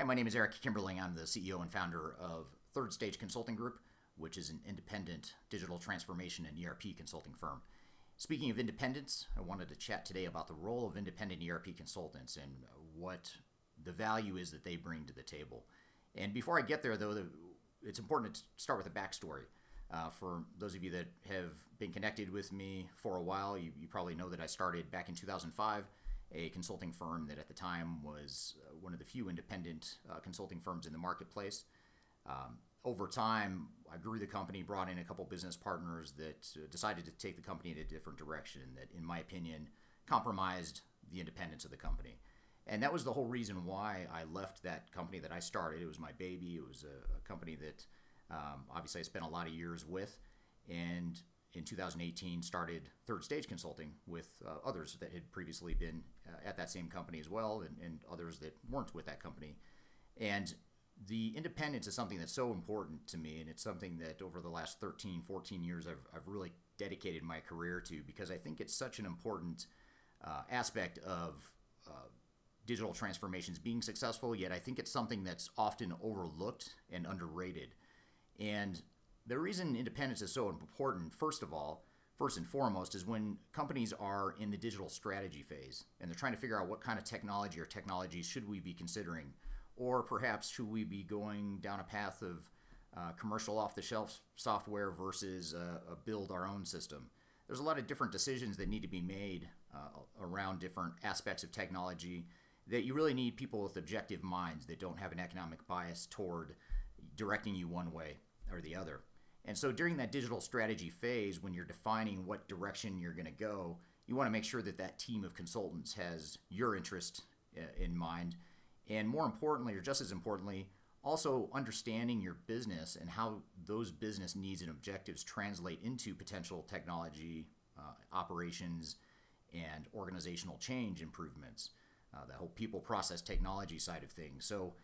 Hi, my name is Eric Kimberling. I'm the CEO and founder of Third Stage Consulting Group, which is an independent digital transformation and ERP consulting firm. Speaking of independence, I wanted to chat today about the role of independent ERP consultants and what the value is that they bring to the table. And before I get there, though, it's important to start with a backstory. For those of you that have been connected with me for a while, you probably know that I started back in 2005 a consulting firm that at the time was one of the few independent consulting firms in the marketplace. Over time, I grew the company, brought in a couple business partners that decided to take the company in a different direction that, in my opinion, compromised the independence of the company. And that was the whole reason why I left that company that I started. It was my baby. It was a company that obviously I spent a lot of years with, and in 2018 started Third Stage Consulting with others that had previously been at that same company as well, and others that weren't with that company. And the independence is something that's so important to me, and it's something that over the last 13, 14 years I've really dedicated my career to, because I think it's such an important aspect of digital transformations being successful, yet I think it's something that's often overlooked and underrated. And the reason independence is so important, first and foremost, is when companies are in the digital strategy phase and they're trying to figure out what kind of technology or technologies should we be considering, or perhaps should we be going down a path of commercial off-the-shelf software versus a build our own system. There's a lot of different decisions that need to be made around different aspects of technology that you really need people with objective minds that don't have an economic bias toward directing you one way or the other. And so during that digital strategy phase, when you're defining what direction you're going to go, you want to make sure that that team of consultants has your interest in mind. And more importantly, or just as importantly, also understanding your business and how those business needs and objectives translate into potential technology, operations, and organizational change improvements, the whole people process technology side of things. So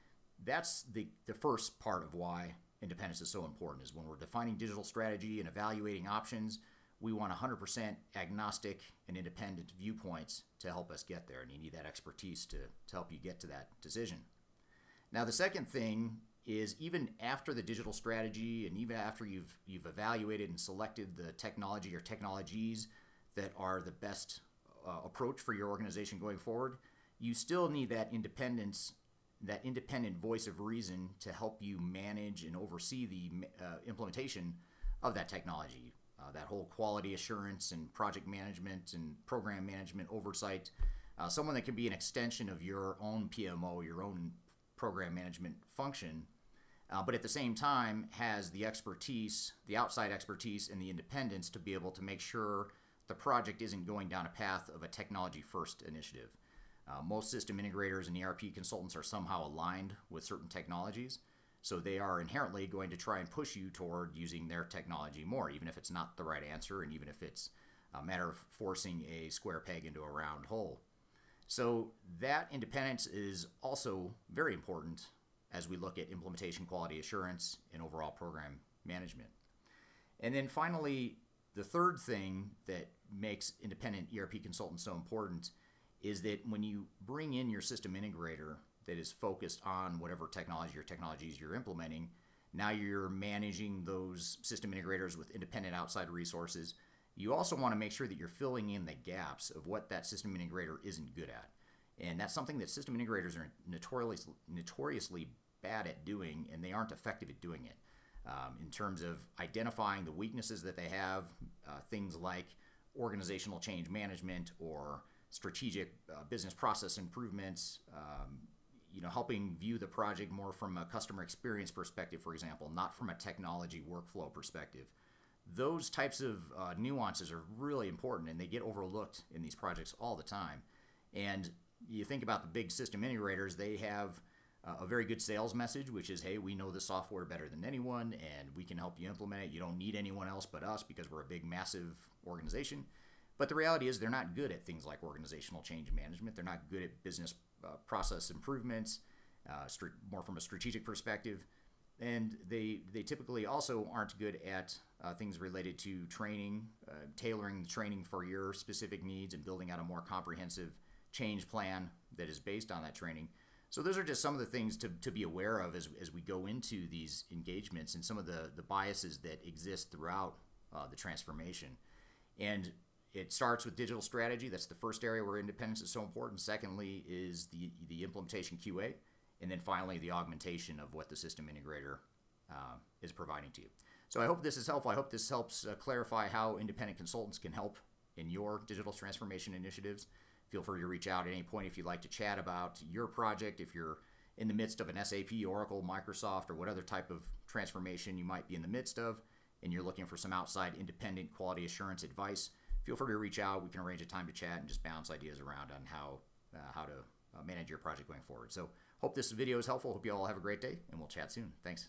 that's the first part of why independence is so important, is when we're defining digital strategy and evaluating options, we want 100% agnostic and independent viewpoints to help us get there, and you need that expertise to help you get to that decision. Now, the second thing is, even after the digital strategy and even after you've evaluated and selected the technology or technologies that are the best approach for your organization going forward, you still need that independence, that independent voice of reason to help you manage and oversee the implementation of that technology. That whole quality assurance and project management and program management oversight. Someone that can be an extension of your own PMO, your own program management function, but at the same time has the expertise, the outside expertise and the independence to be able to make sure the project isn't going down a path of a technology-first initiative. Most system integrators and ERP consultants are somehow aligned with certain technologies, so they are inherently going to try and push you toward using their technology more, even if it's not the right answer and even if it's a matter of forcing a square peg into a round hole. So that independence is also very important as we look at implementation quality assurance and overall program management. And then finally, the third thing that makes independent ERP consultants so important is that when you bring in your system integrator that is focused on whatever technology or technologies you're implementing, now you're managing those system integrators with independent outside resources. You also want to make sure that you're filling in the gaps of what that system integrator isn't good at. And that's something that system integrators are notoriously bad at doing, and they aren't effective at doing it. In terms of identifying the weaknesses that they have, things like organizational change management or strategic business process improvements, helping view the project more from a customer experience perspective, for example, not from a technology workflow perspective. Those types of nuances are really important, and they get overlooked in these projects all the time. And you think about the big system integrators, they have a very good sales message, which is, hey, we know the software better than anyone, and we can help you implement it. You don't need anyone else but us because we're a big, massive organization. But the reality is they're not good at things like organizational change management. They're not good at business process improvements, more from a strategic perspective. And they typically also aren't good at things related to training, tailoring the training for your specific needs and building out a more comprehensive change plan that is based on that training. So those are just some of the things to be aware of as we go into these engagements, and some of the biases that exist throughout the transformation. And it starts with digital strategy. That's the first area where independence is so important. Secondly is the implementation QA. And then finally, the augmentation of what the system integrator is providing to you. So I hope this is helpful. I hope this helps clarify how independent consultants can help in your digital transformation initiatives. Feel free to reach out at any point if you'd like to chat about your project, if you're in the midst of an SAP, Oracle, Microsoft, or what other type of transformation you might be in the midst of, and you're looking for some outside independent quality assurance advice. Feel free to reach out. We can arrange a time to chat and just bounce ideas around on how to manage your project going forward. So hope this video is helpful. Hope you all have a great day, and we'll chat soon. Thanks.